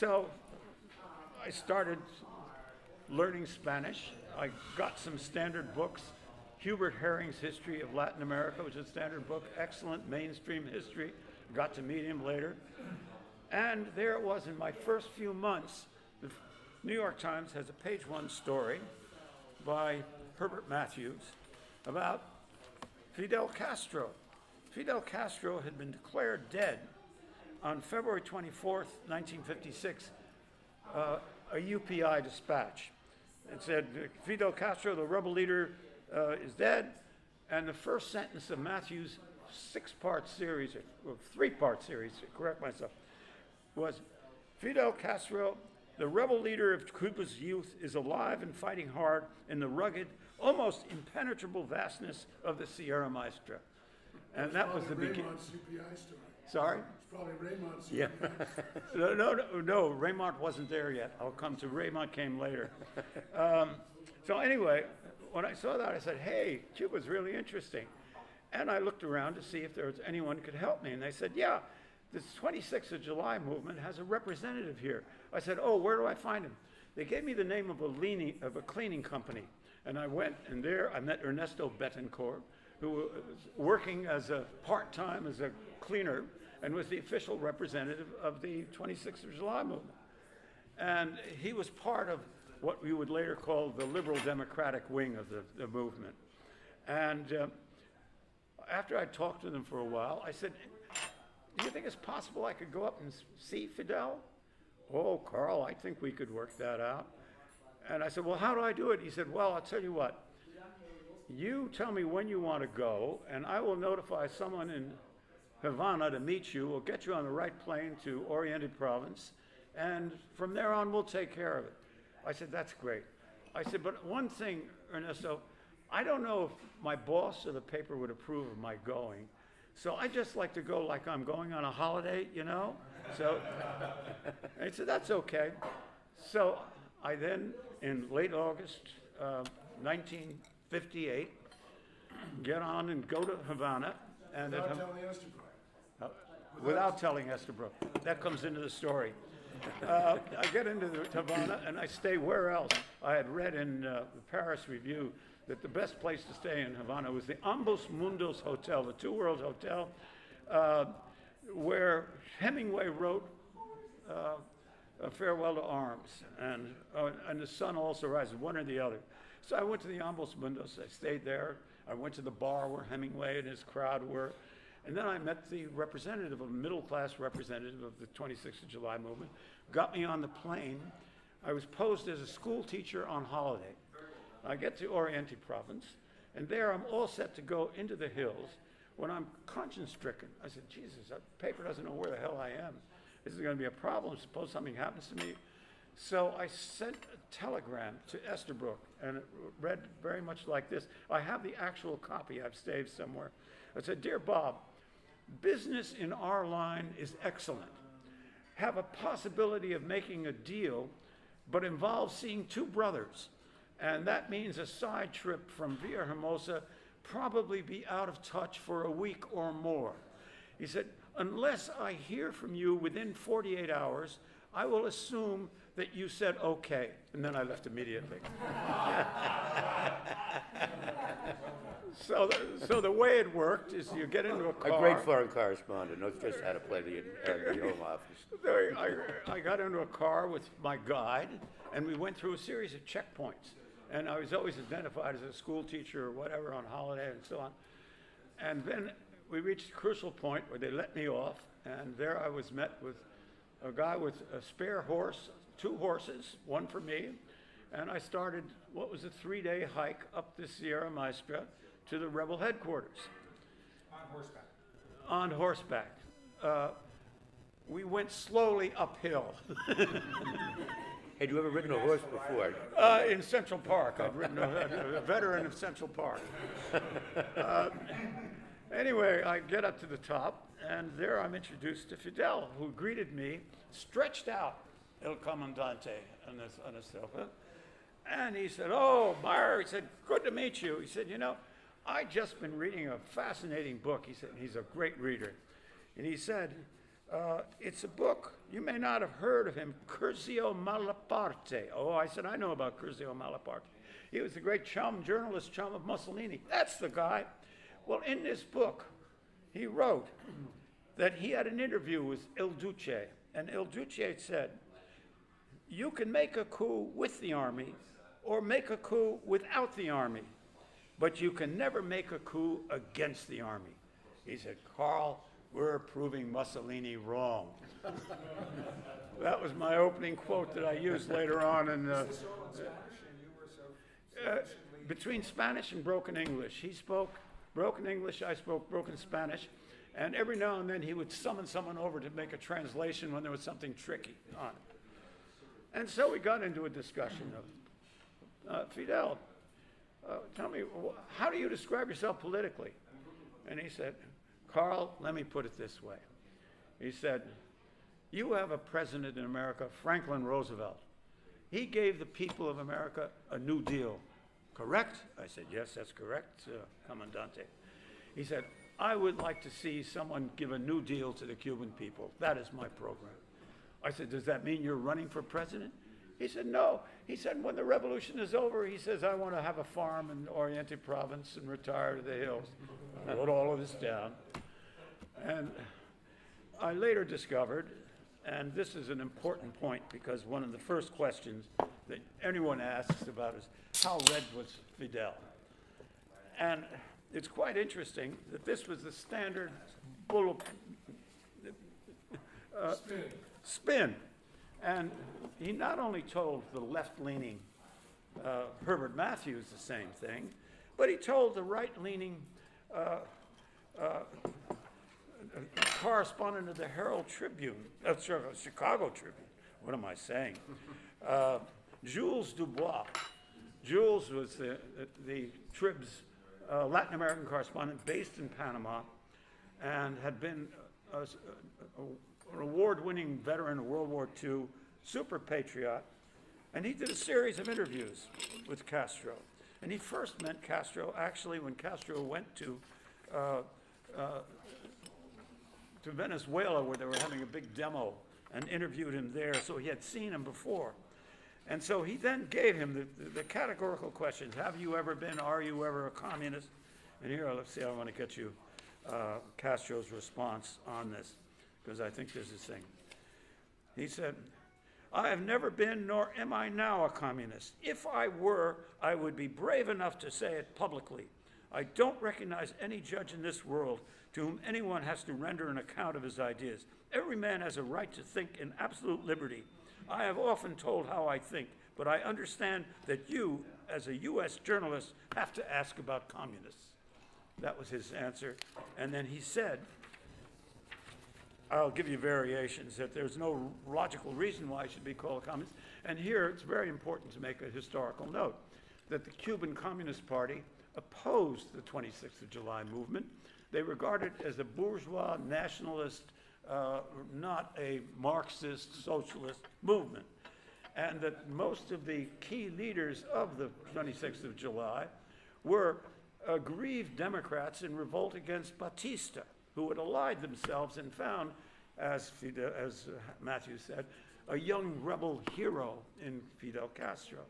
So I started learning Spanish. I got some standard books. Hubert Herring's History of Latin America was a standard book, excellent mainstream history. Got to meet him later. And there it was in my first few months. The New York Times has a page one story by Herbert Matthews about Fidel Castro. Fidel Castro had been declared dead on February 24th, 1956, a UPI dispatch. It said, Fidel Castro, the rebel leader, is dead. And the first sentence of Matthews' six-part series, or three-part series, to correct myself, was, Fidel Castro, the rebel leader of Cuba's youth, is alive and fighting hard in the rugged, almost impenetrable vastness of the Sierra Maestra. And that was the beginning. Raymont's UPI story. Sorry? It's probably Raymont's Yeah. UPI. No, Raymont wasn't there yet. I'll come to Raymont came later. So anyway, when I saw that, I said, hey, Cuba's really interesting. And I looked around to see if there was anyone who could help me. And they said, yeah, this 26th of July movement has a representative here. I said, oh, where do I find him? They gave me the name of a cleaning company. And I went, and there I met Ernesto Betancourt, who was working as a part-time as a cleaner and was the official representative of the 26th of July movement. And he was part of what we would later call the liberal democratic wing of the movement. And after I talked to them for a while, I said, do you think it's possible I could go up and see Fidel? Oh, Karl, I think we could work that out. And I said, well, how do I do it? He said, well, I'll tell you what. You tell me when you want to go, and I will notify someone in Havana to meet you. We'll get you on the right plane to Oriente Province, and from there on, we'll take care of it. I said, that's great. I said, but one thing, Ernesto, I don't know if my boss or the paper would approve of my going. So I just like to go like I'm going on a holiday, you know? So I said, that's okay. So I then, in late August 1958, get on and go to Havana. And Without telling Estabrook. Without telling Estabrook. That comes into the story. I get into Havana and I stay where else? I had read in the Paris Review that the best place to stay in Havana was the Ambos Mundos Hotel, the Two Worlds Hotel, where Hemingway wrote A Farewell to Arms, and The Sun Also Rises, one or the other. So I went to the Ambos Mundos, I stayed there. I went to the bar where Hemingway and his crowd were. And then I met the representative, a middle-class representative of the 26th of July movement, got me on the plane. I was posed as a school teacher on holiday. I get to Oriente Province, and there I'm all set to go into the hills when I'm conscience-stricken. I said, Jesus, that paper doesn't know where the hell I am. This is going to be a problem. Suppose something happens to me. So I sent a telegram to Estabrook, and it read very much like this. I have the actual copy. I've saved somewhere. I said, Dear Bob, business in our line is excellent. Have a possibility of making a deal, but involves seeing two brothers. And that means a side trip from Villahermosa, probably be out of touch for a week or more. He said, unless I hear from you within 48 hours, I will assume that you said okay. And then I left immediately. So the way it worked is you get into a car. A great foreign correspondent knows just how to play the Home Office. I got into a car with my guide, and we went through a series of checkpoints. And I was always identified as a school teacher or whatever on holiday and so on. And then we reached a crucial point where they let me off, and there I was met with a guy with a spare horse, two horses, one for me, and I started what was a 3-day hike up the Sierra Maestra to the rebel headquarters. On horseback. We went slowly uphill. Had you ever ridden a horse before? In Central Park. I'd ridden a veteran of Central Park. Anyway, I get up to the top, and there I'm introduced to Fidel, who greeted me, stretched out, El Comandante, on a sofa. And he said, oh, Meyer, he said, good to meet you. He said, you know, I just been reading a fascinating book. He said, he's a great reader. And he said, It's a book. You may not have heard of him, Curzio Malaparte. Oh, I said, I know about Curzio Malaparte. He was the great journalist chum of Mussolini. That's the guy. Well, in this book, he wrote that he had an interview with Il Duce, and Il Duce said, you can make a coup with the army or make a coup without the army, but you can never make a coup against the army. He said, Karl, we're proving Mussolini wrong. That was my opening quote that I used later on in between Spanish and broken English. He spoke broken English, I spoke broken Spanish, and every now and then he would summon someone over to make a translation when there was something tricky on it. And so we got into a discussion of, Fidel, tell me, how do you describe yourself politically? And he said, Karl, let me put it this way. He said, you have a president in America, Franklin Roosevelt. He gave the people of America a New Deal, correct? I said, yes, that's correct, Comandante. He said, I would like to see someone give a New Deal to the Cuban people. That is my program. I said, does that mean you're running for president? He said, no. He said, when the revolution is over, he says, I want to have a farm in Oriente Province and retire to the hills. I wrote all of this down. And I later discovered, and this is an important point because one of the first questions that anyone asks about is, how red was Fidel? And it's quite interesting that this was the standard spin. And he not only told the left-leaning Herbert Matthews the same thing, but he told the right-leaning correspondent of the Herald Tribune, Chicago Tribune, what am I saying? Jules Dubois. Jules was the Trib's Latin American correspondent based in Panama and had been an award-winning veteran of World War II, super patriot, and he did a series of interviews with Castro. And he first met Castro, actually, when Castro went to Venezuela, where they were having a big demo, and interviewed him there, so he had seen him before. And so he then gave him the categorical questions. Have you ever been, are you ever a communist? And here, let's see, I want to get you Castro's response on this, because I think this is the thing. He said, I have never been, nor am I now, a communist. If I were, I would be brave enough to say it publicly. I don't recognize any judge in this world to whom anyone has to render an account of his ideas. Every man has a right to think in absolute liberty. I have often told how I think, but I understand that you, as a U.S. journalist, have to ask about communists. That was his answer. And then he said, I'll give you variations, that there's no logical reason why I should be called a communist. And here it's very important to make a historical note that the Cuban Communist Party opposed the 26th of July movement. They regarded it as a bourgeois nationalist, not a Marxist socialist movement. And that most of the key leaders of the 26th of July were aggrieved Democrats in revolt against Batista, who had allied themselves and found, as Matthew said, a young rebel hero in Fidel Castro.